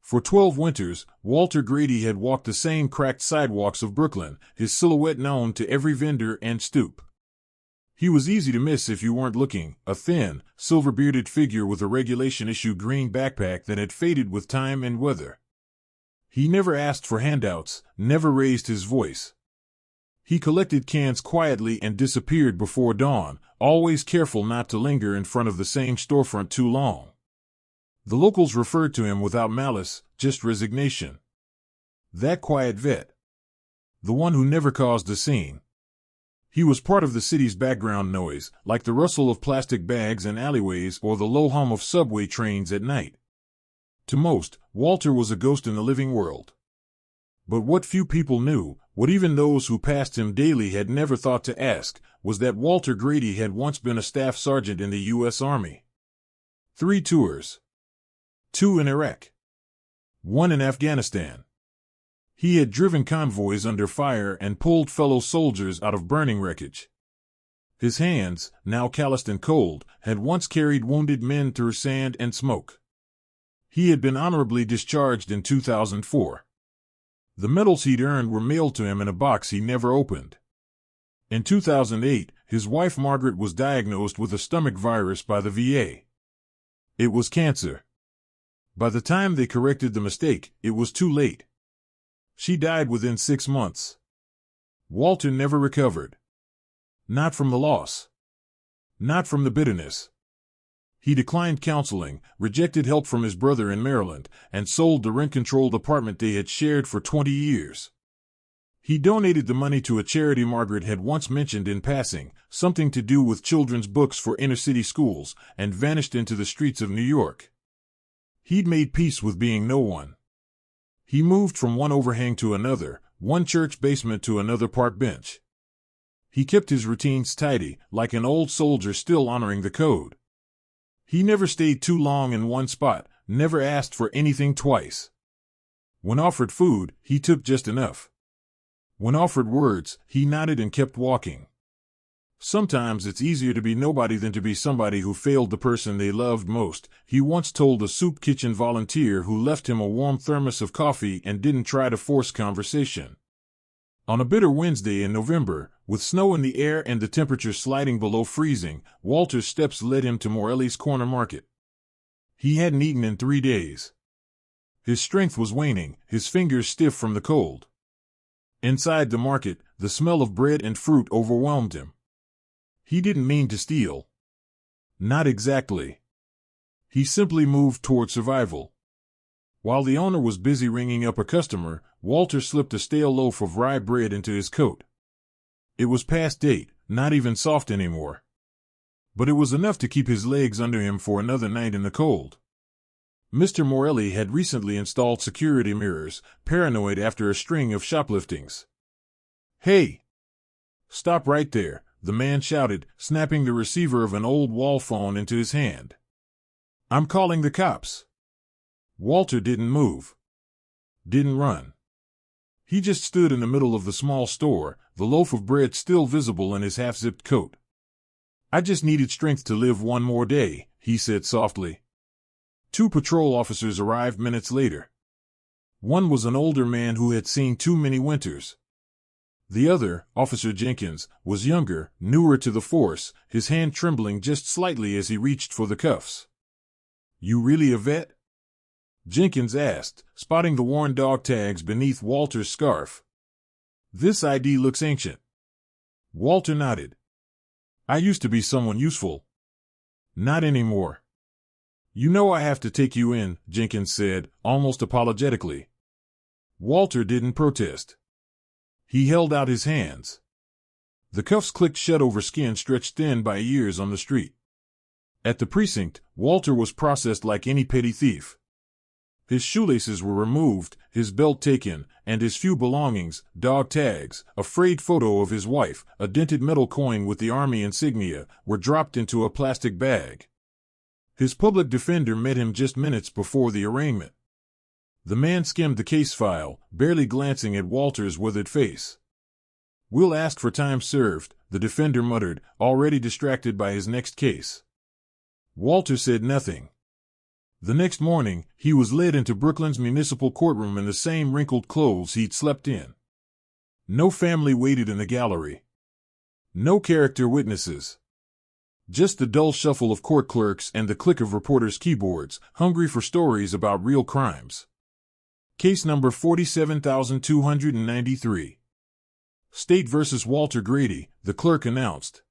For 12 winters, Walter Grady had walked the same cracked sidewalks of Brooklyn, his silhouette known to every vendor and stoop. He was easy to miss if you weren't looking, a thin, silver-bearded figure with a regulation-issue green backpack that had faded with time and weather. He never asked for handouts, never raised his voice. He collected cans quietly and disappeared before dawn, always careful not to linger in front of the same storefront too long. The locals referred to him without malice, just resignation. That quiet vet. The one who never caused a scene. He was part of the city's background noise, like the rustle of plastic bags in alleyways or the low hum of subway trains at night. To most, Walter was a ghost in the living world. But what few people knew, what even those who passed him daily had never thought to ask, was that Walter Grady had once been a staff sergeant in the U.S. Army. 3 tours. 2 in Iraq. 1 in Afghanistan. He had driven convoys under fire and pulled fellow soldiers out of burning wreckage. His hands, now calloused and cold, had once carried wounded men through sand and smoke. He had been honorably discharged in 2004. The medals he'd earned were mailed to him in a box he never opened. In 2008, his wife Margaret was diagnosed with a stomach virus by the VA. It was cancer. By the time they corrected the mistake, it was too late. She died within 6 months. Walter never recovered. Not from the loss. Not from the bitterness. He declined counseling, rejected help from his brother in Maryland, and sold the rent-controlled apartment they had shared for 20 years. He donated the money to a charity Margaret had once mentioned in passing, something to do with children's books for inner-city schools, and vanished into the streets of New York. He'd made peace with being no one. He moved from one overhang to another, one church basement to another park bench. He kept his routines tidy, like an old soldier still honoring the code. He never stayed too long in one spot, never asked for anything twice. When offered food, he took just enough. When offered words, he nodded and kept walking. Sometimes it's easier to be nobody than to be somebody who failed the person they loved most, he once told a soup kitchen volunteer who left him a warm thermos of coffee and didn't try to force conversation. On a bitter Wednesday in November, with snow in the air and the temperature sliding below freezing, Walter's steps led him to Morelli's Corner Market. He hadn't eaten in 3 days. His strength was waning, his fingers stiff from the cold. Inside the market, the smell of bread and fruit overwhelmed him. He didn't mean to steal. Not exactly. He simply moved toward survival. While the owner was busy ringing up a customer, Walter slipped a stale loaf of rye bread into his coat. It was past date, not even soft anymore. But it was enough to keep his legs under him for another night in the cold. Mr. Morelli had recently installed security mirrors, paranoid after a string of shopliftings. "Hey! Stop right there," the man shouted, snapping the receiver of an old wall phone into his hand. "I'm calling the cops." Walter didn't move. Didn't run. He just stood in the middle of the small store, the loaf of bread still visible in his half-zipped coat. "I just needed strength to live one more day," he said softly. 2 patrol officers arrived minutes later. One was an older man who had seen too many winters. The other, Officer Jenkins, was younger, newer to the force, his hand trembling just slightly as he reached for the cuffs. "You really a vet?" Jenkins asked, spotting the worn dog tags beneath Walter's scarf. "This ID looks ancient." Walter nodded. "I used to be someone useful." "Not anymore." "You know I have to take you in," Jenkins said, almost apologetically. Walter didn't protest. He held out his hands. The cuffs clicked shut over skin stretched thin by years on the street. At the precinct, Walter was processed like any petty thief. His shoelaces were removed, his belt taken, and his few belongings, dog tags, a frayed photo of his wife, a dented metal coin with the Army insignia, were dropped into a plastic bag. His public defender met him just minutes before the arraignment. The man skimmed the case file, barely glancing at Walter's withered face. "We'll ask for time served," the defender muttered, already distracted by his next case. Walter said nothing. The next morning, he was led into Brooklyn's municipal courtroom in the same wrinkled clothes he'd slept in. No family waited in the gallery. No character witnesses. Just the dull shuffle of court clerks and the click of reporters' keyboards, hungry for stories about real crimes. Case number 47293. State versus Walter Grady, the clerk announced.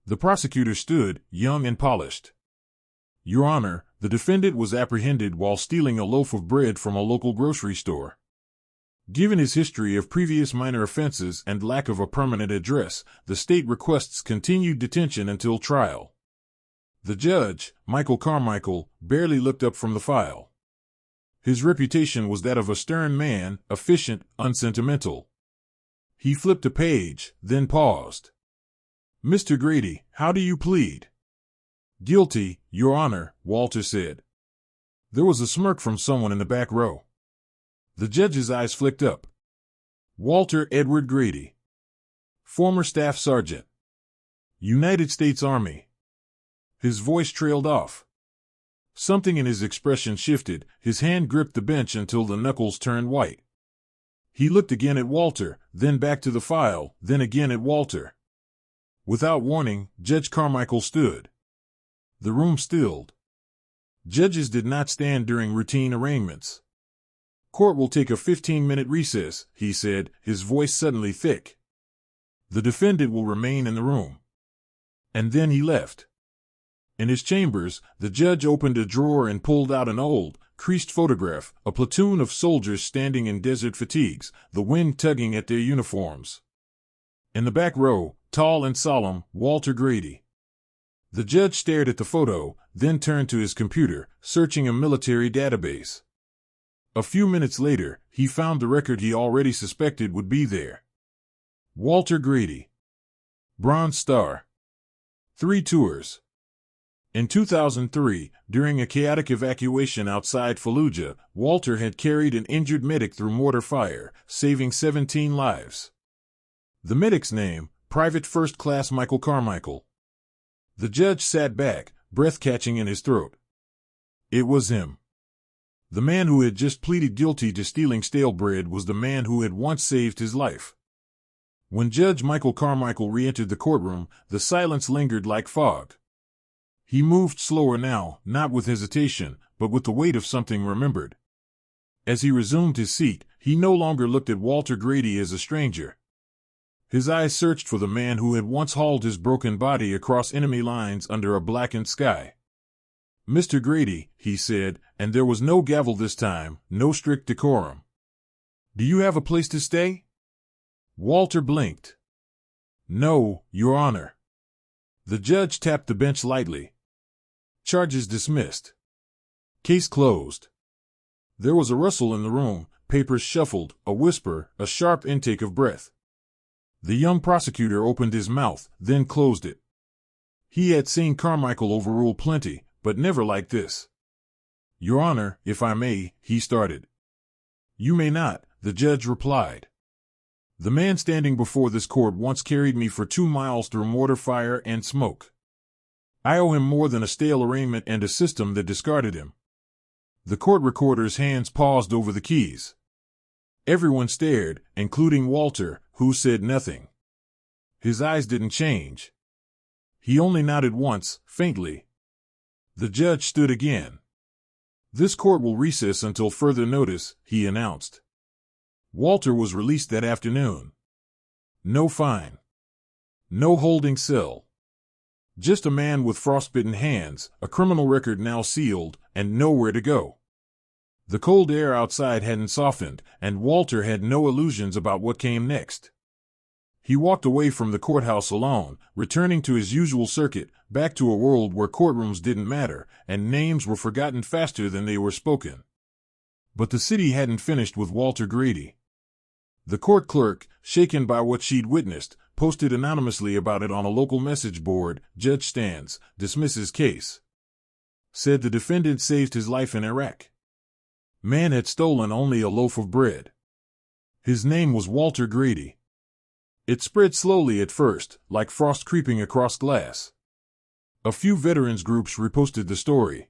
The prosecutor stood, young and polished. Your Honor, the defendant was apprehended while stealing a loaf of bread from a local grocery store. Given his history of previous minor offenses and lack of a permanent address, the state requests continued detention until trial. The judge, Michael Carmichael, barely looked up from the file. His reputation was that of a stern man, efficient, unsentimental. He flipped a page, then paused. Mr. Grady, how do you plead? Guilty, Your Honor, Walter said. There was a smirk from someone in the back row. The judge's eyes flicked up. Walter Edward Grady. Former Staff Sergeant. United States Army. His voice trailed off. Something in his expression shifted, his hand gripped the bench until the knuckles turned white. He looked again at Walter, then back to the file, then again at Walter. Without warning, Judge Carmichael stood. The room stilled. Judges did not stand during routine arraignments. Court will take a 15-minute recess, he said, his voice suddenly thick. The defendant will remain in the room. And then he left. In his chambers, the judge opened a drawer and pulled out an old, creased photograph, a platoon of soldiers standing in desert fatigues, the wind tugging at their uniforms. In the back row, tall and solemn, Walter Grady. The judge stared at the photo, then turned to his computer, searching a military database. A few minutes later, he found the record he already suspected would be there. Walter Grady. Bronze Star. 3 tours. In 2003, during a chaotic evacuation outside Fallujah, Walter had carried an injured medic through mortar fire, saving 17 lives. The medic's name, Private First Class Michael Carmichael. The judge sat back, breath catching in his throat. It was him. The man who had just pleaded guilty to stealing stale bread was the man who had once saved his life. When Judge Michael Carmichael re-entered the courtroom, the silence lingered like fog. He moved slower now, not with hesitation, but with the weight of something remembered. As he resumed his seat, he no longer looked at Walter Grady as a stranger. His eyes searched for the man who had once hauled his broken body across enemy lines under a blackened sky. Mr. Grady, he said, and there was no gavel this time, no strict decorum. Do you have a place to stay? Walter blinked. No, Your Honor. The judge tapped the bench lightly. Charges dismissed. Case closed. There was a rustle in the room, papers shuffled, a whisper, a sharp intake of breath. The young prosecutor opened his mouth, then closed it. He had seen Carmichael overrule plenty, but never like this. Your Honor, if I may, he started. You may not, the judge replied. The man standing before this court once carried me for 2 miles through mortar fire and smoke. I owe him more than a stale arraignment and a system that discarded him. The court recorder's hands paused over the keys. Everyone stared, including Walter, who said nothing. His eyes didn't change. He only nodded once, faintly. The judge stood again. This court will recess until further notice, he announced. Walter was released that afternoon. No fine. No holding cell. Just a man with frostbitten hands, a criminal record now sealed, and nowhere to go. The cold air outside hadn't softened, and Walter had no illusions about what came next. He walked away from the courthouse alone, returning to his usual circuit, back to a world where courtrooms didn't matter, and names were forgotten faster than they were spoken. But the city hadn't finished with Walter Grady. The court clerk, shaken by what she'd witnessed, posted anonymously about it on a local message board. Judge stands, dismisses case. Said the defendant saved his life in Iraq. Man had stolen only a loaf of bread. His name was Walter Grady. It spread slowly at first, like frost creeping across glass. A few veterans groups reposted the story.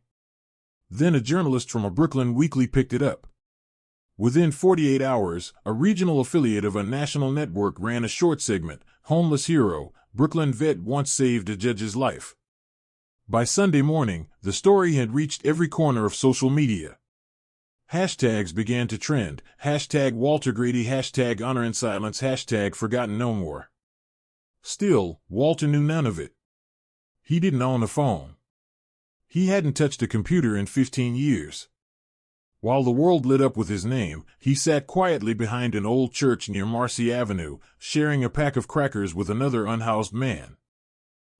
Then a journalist from a Brooklyn weekly picked it up. Within 48 hours, a regional affiliate of a national network ran a short segment, Homeless Hero, Brooklyn vet once saved a judge's life. By Sunday morning, the story had reached every corner of social media. Hashtags began to trend, hashtag Walter Grady, hashtag Honor in Silence, hashtag Forgotten No More. Still, Walter knew none of it. He didn't own a phone. He hadn't touched a computer in 15 years. While the world lit up with his name, he sat quietly behind an old church near Marcy Avenue, sharing a pack of crackers with another unhoused man.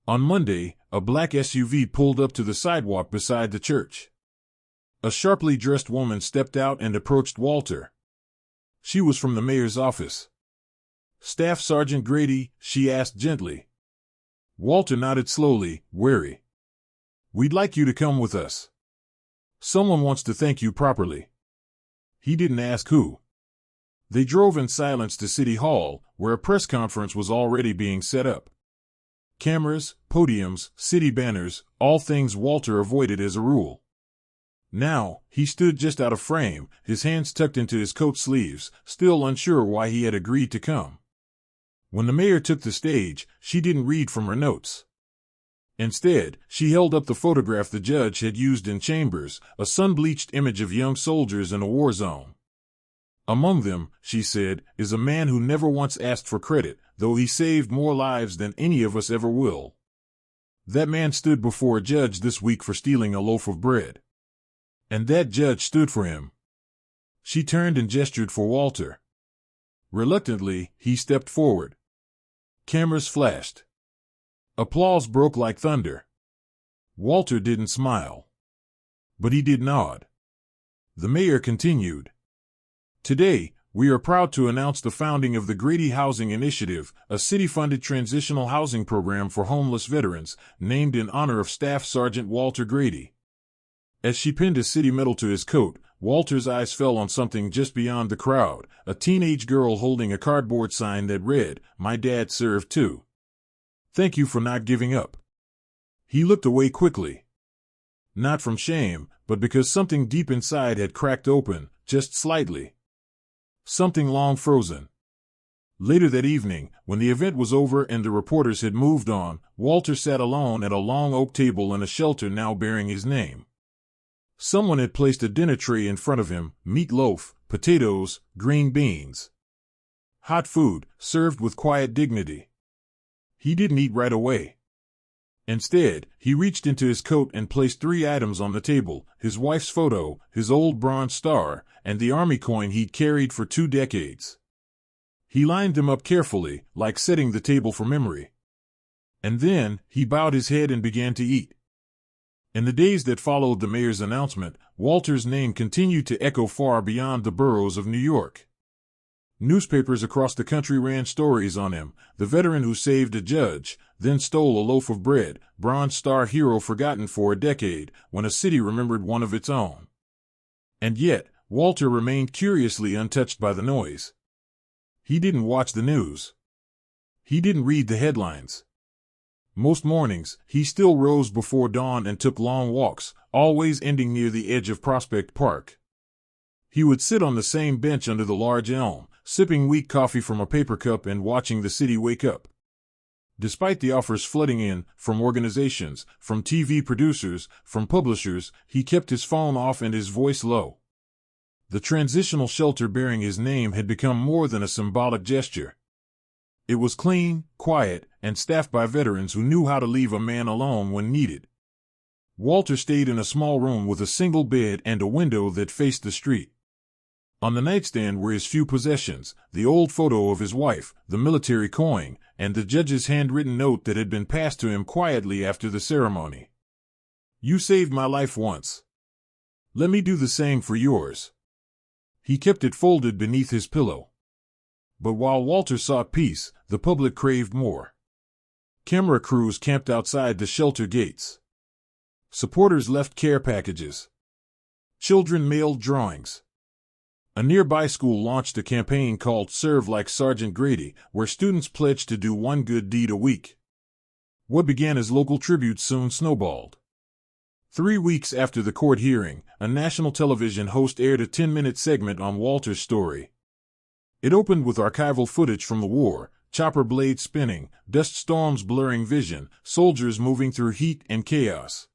On Monday, a black SUV pulled up to the sidewalk beside the church. A sharply dressed woman stepped out and approached Walter. She was from the mayor's office. "Staff Sergeant Grady?" she asked gently. Walter nodded slowly, wary. "We'd like you to come with us. Someone wants to thank you properly." He didn't ask who. They drove in silence to City Hall, where a press conference was already being set up. Cameras, podiums, city banners, all things Walter avoided as a rule. Now, he stood just out of frame, his hands tucked into his coat sleeves, still unsure why he had agreed to come. When the mayor took the stage, she didn't read from her notes. Instead, she held up the photograph the judge had used in chambers, a sun-bleached image of young soldiers in a war zone. "Among them," she said, "is a man who never once asked for credit, though he saved more lives than any of us ever will. That man stood before a judge this week for stealing a loaf of bread. And that judge stood for him." She turned and gestured for Walter. Reluctantly, he stepped forward. Cameras flashed. Applause broke like thunder. Walter didn't smile. But he did nod. The mayor continued. "Today, we are proud to announce the founding of the Grady Housing Initiative, a city-funded transitional housing program for homeless veterans, named in honor of Staff Sergeant Walter Grady." As she pinned a city medal to his coat, Walter's eyes fell on something just beyond the crowd, a teenage girl holding a cardboard sign that read, "My dad served too. Thank you for not giving up." He looked away quickly. Not from shame, but because something deep inside had cracked open, just slightly. Something long frozen. Later that evening, when the event was over and the reporters had moved on, Walter sat alone at a long oak table in a shelter now bearing his name. Someone had placed a dinner tray in front of him, meatloaf, potatoes, green beans. Hot food, served with quiet dignity. He didn't eat right away. Instead, he reached into his coat and placed 3 items on the table: his wife's photo, his old Bronze Star, and the army coin he'd carried for 2 decades. He lined them up carefully, like setting the table for memory. And then, he bowed his head and began to eat. In the days that followed the mayor's announcement, Walter's name continued to echo far beyond the boroughs of New York. Newspapers across the country ran stories on him: the veteran who saved a judge, then stole a loaf of bread, Bronze Star hero forgotten for a decade, when a city remembered one of its own. And yet, Walter remained curiously untouched by the noise. He didn't watch the news. He didn't read the headlines. Most mornings, he still rose before dawn and took long walks, always ending near the edge of Prospect Park. He would sit on the same bench under the large elm, sipping weak coffee from a paper cup and watching the city wake up. Despite the offers flooding in, from organizations, from TV producers, from publishers, he kept his phone off and his voice low. The transitional shelter bearing his name had become more than a symbolic gesture. It was clean, quiet, and staffed by veterans who knew how to leave a man alone when needed. Walter stayed in a small room with a single bed and a window that faced the street. On the nightstand were his few possessions: the old photo of his wife, the military coin, and the judge's handwritten note that had been passed to him quietly after the ceremony. "You saved my life once. Let me do the same for yours." He kept it folded beneath his pillow. But while Walter sought peace, the public craved more. Camera crews camped outside the shelter gates. Supporters left care packages. Children mailed drawings. A nearby school launched a campaign called Serve Like Sergeant Grady, where students pledged to do one good deed a week. What began as local tributes soon snowballed. 3 weeks after the court hearing, a national television host aired a 10-minute segment on Walter's story. It opened with archival footage from the war, chopper blades spinning, dust storms blurring vision, soldiers moving through heat and chaos.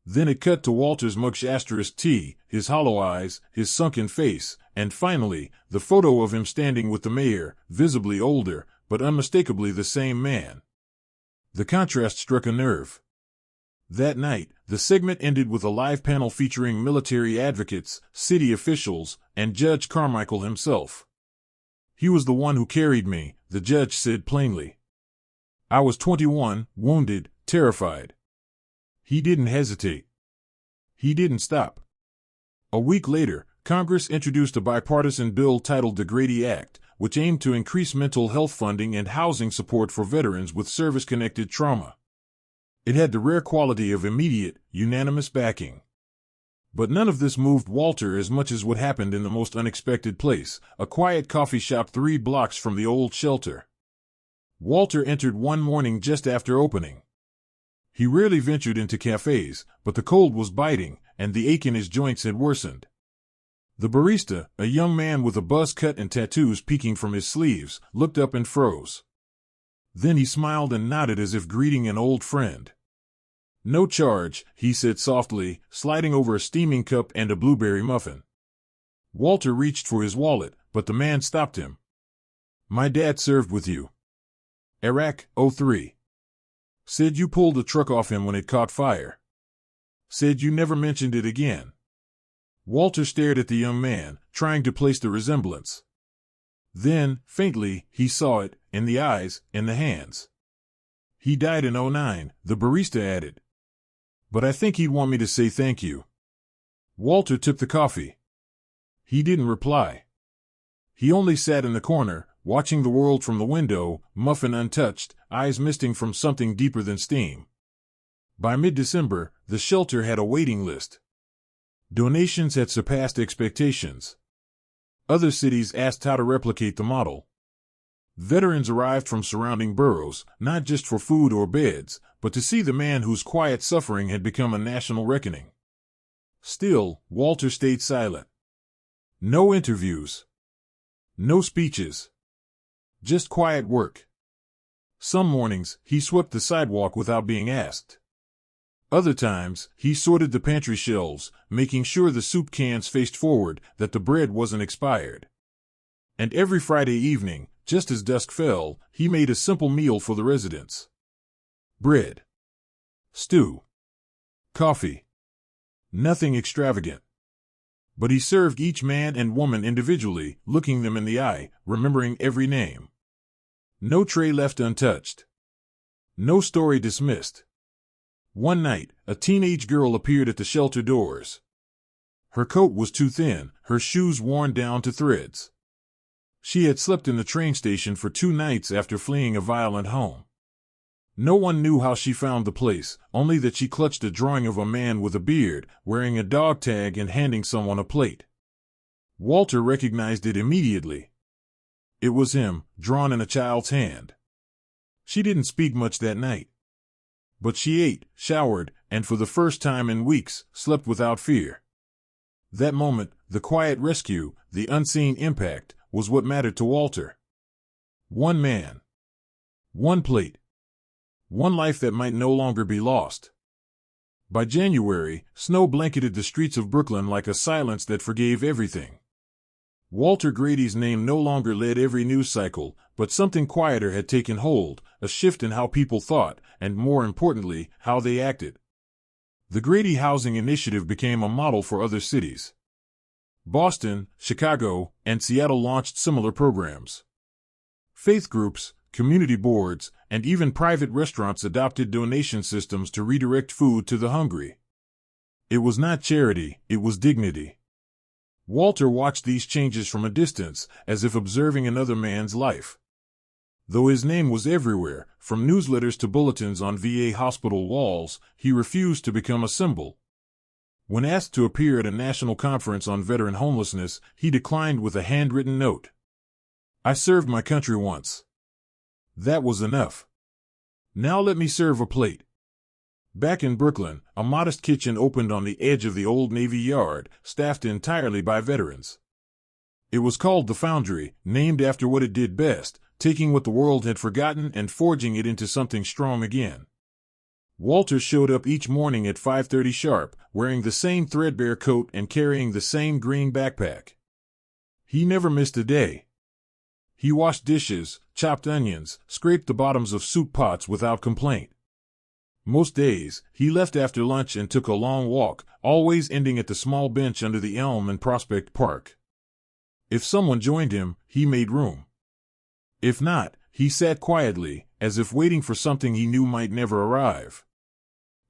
Then it cut to Walter's mugshot, his hollow eyes, his sunken face, and finally, the photo of him standing with the mayor, visibly older, but unmistakably the same man. The contrast struck a nerve. That night, the segment ended with a live panel featuring military advocates, city officials, and Judge Carmichael himself. "He was the one who carried me," the judge said plainly. "I was 21, wounded, terrified. He didn't hesitate. He didn't stop." A week later, Congress introduced a bipartisan bill titled the Grady Act, which aimed to increase mental health funding and housing support for veterans with service-connected trauma. It had the rare quality of immediate, unanimous backing. But none of this moved Walter as much as what happened in the most unexpected place, a quiet coffee shop 3 blocks from the old shelter. Walter entered one morning just after opening. He rarely ventured into cafes, but the cold was biting, and the ache in his joints had worsened. The barista, a young man with a buzz cut and tattoos peeking from his sleeves, looked up and froze. Then he smiled and nodded as if greeting an old friend. "No charge," he said softly, sliding over a steaming cup and a blueberry muffin. Walter reached for his wallet, but the man stopped him. "My dad served with you. Iraq, 03. Said you pulled the truck off him when it caught fire. Said you never mentioned it again." Walter stared at the young man, trying to place the resemblance. Then, faintly, he saw it, in the eyes, in the hands. "He died in 09, the barista added. But I think he'd want me to say thank you." Walter took the coffee. He didn't reply. He only sat in the corner, watching the world from the window, muffin untouched, eyes misting from something deeper than steam. By mid-December, the shelter had a waiting list. Donations had surpassed expectations. Other cities asked how to replicate the model. Veterans arrived from surrounding boroughs, not just for food or beds, but to see the man whose quiet suffering had become a national reckoning. Still, Walter stayed silent. No interviews. No speeches. Just quiet work. Some mornings, he swept the sidewalk without being asked. Other times, he sorted the pantry shelves, making sure the soup cans faced forward, that the bread wasn't expired. And every Friday evening, just as dusk fell, he made a simple meal for the residents. Bread. Stew. Coffee. Nothing extravagant. But he served each man and woman individually, looking them in the eye, remembering every name. No tray left untouched. No story dismissed. One night, a teenage girl appeared at the shelter doors. Her coat was too thin, her shoes worn down to threads. She had slept in the train station for 2 nights after fleeing a violent home. No one knew how she found the place, only that she clutched a drawing of a man with a beard, wearing a dog tag and handing someone a plate. Walter recognized it immediately. It was him, drawn in a child's hand. She didn't speak much that night. But she ate, showered, and for the first time in weeks, slept without fear. That moment, the quiet rescue, the unseen impact, was what mattered to Walter. One man. One plate. One life that might no longer be lost. By January, snow blanketed the streets of Brooklyn like a silence that forgave everything. Walter Grady's name no longer led every news cycle, but something quieter had taken hold, a shift in how people thought, and more importantly, how they acted. The Grady Housing Initiative became a model for other cities. Boston, Chicago, and Seattle launched similar programs. Faith groups, community boards, and even private restaurants adopted donation systems to redirect food to the hungry. It was not charity, it was dignity. Walter watched these changes from a distance, as if observing another man's life. Though his name was everywhere, from newsletters to bulletins on VA hospital walls, he refused to become a symbol. When asked to appear at a national conference on veteran homelessness, he declined with a handwritten note. "I served my country once. That was enough. Now let me serve a plate." Back in Brooklyn, a modest kitchen opened on the edge of the old Navy Yard, staffed entirely by veterans. It was called the Foundry, named after what it did best, taking what the world had forgotten and forging it into something strong again. Walter showed up each morning at 5:30 sharp, wearing the same threadbare coat and carrying the same green backpack. He never missed a day. He washed dishes, chopped onions, scraped the bottoms of soup pots without complaint. Most days, he left after lunch and took a long walk, always ending at the small bench under the elm in Prospect Park. If someone joined him, he made room. If not, he sat quietly, as if waiting for something he knew might never arrive.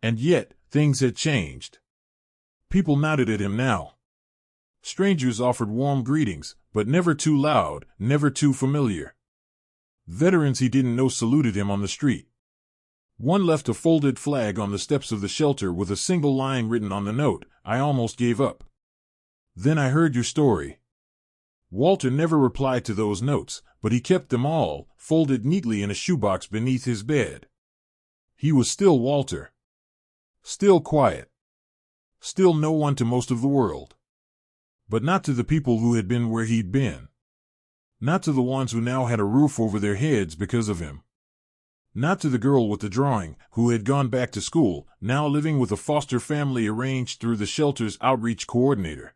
And yet, things had changed. People nodded at him now. Strangers offered warm greetings, but never too loud, never too familiar. Veterans he didn't know saluted him on the street. One left a folded flag on the steps of the shelter with a single line written on the note, "I almost gave up. Then I heard your story." Walter never replied to those notes, but he kept them all, folded neatly in a shoebox beneath his bed. He was still Walter. Still quiet. Still no one to most of the world. But not to the people who had been where he'd been. Not to the ones who now had a roof over their heads because of him. Not to the girl with the drawing, who had gone back to school, now living with a foster family arranged through the shelter's outreach coordinator.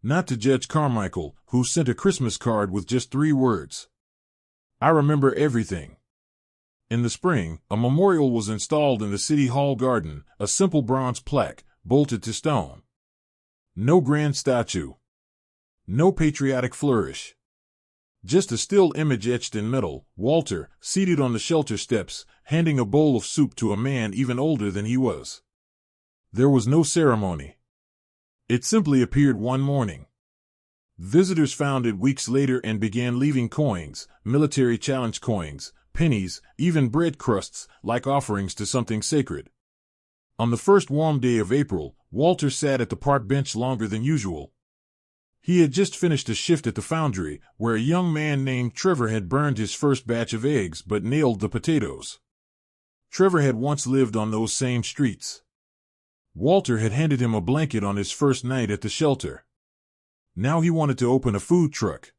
Not to Judge Carmichael, who sent a Christmas card with just 3 words. "I remember everything." In the spring, a memorial was installed in the City Hall garden, a simple bronze plaque, bolted to stone. No grand statue. No patriotic flourish. Just a still image etched in metal, Walter, seated on the shelter steps, handing a bowl of soup to a man even older than he was. There was no ceremony. It simply appeared one morning. Visitors found it weeks later and began leaving coins, military challenge coins, pennies, even bread crusts, like offerings to something sacred. On the first warm day of April, Walter sat at the park bench longer than usual. He had just finished a shift at the Foundry, where a young man named Trevor had burned his first batch of eggs but nailed the potatoes. Trevor had once lived on those same streets. Walter had handed him a blanket on his first night at the shelter. Now he wanted to open a food truck.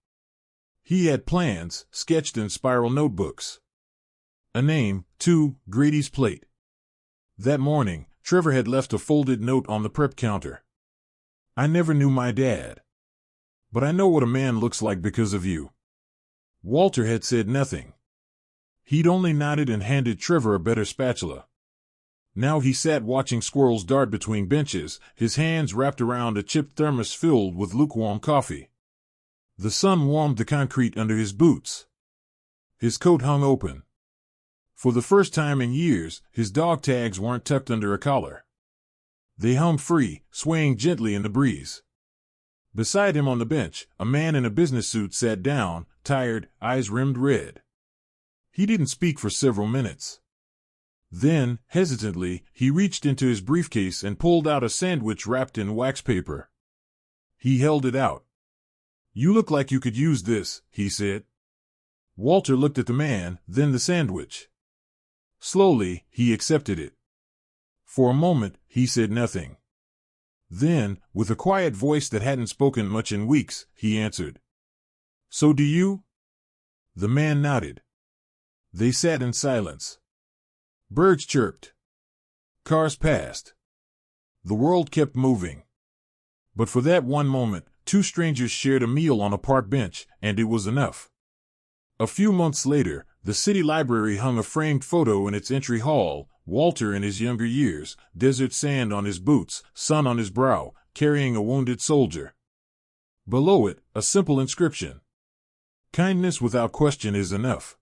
He had plans, sketched in spiral notebooks. A name, too, Grady's Plate. That morning, Trevor had left a folded note on the prep counter. "I never knew my dad. But I know what a man looks like because of you." Walter had said nothing. He'd only nodded and handed Trevor a better spatula. Now he sat watching squirrels dart between benches, his hands wrapped around a chipped thermos filled with lukewarm coffee. The sun warmed the concrete under his boots. His coat hung open. For the first time in years, his dog tags weren't tucked under a collar. They hung free, swaying gently in the breeze. Beside him on the bench, a man in a business suit sat down, tired, eyes rimmed red. He didn't speak for several minutes. Then, hesitantly, he reached into his briefcase and pulled out a sandwich wrapped in wax paper. He held it out. "You look like you could use this," he said. Walter looked at the man, then the sandwich. Slowly, he accepted it. For a moment, he said nothing. Then, with a quiet voice that hadn't spoken much in weeks, he answered, "So do you?" The man nodded. They sat in silence. Birds chirped. Cars passed. The world kept moving. But for that one moment, 2 strangers shared a meal on a park bench, and it was enough. A few months later, the city library hung a framed photo in its entry hall, Walter in his younger years, desert sand on his boots, sun on his brow, carrying a wounded soldier. Below it, a simple inscription. "Kindness without question is enough."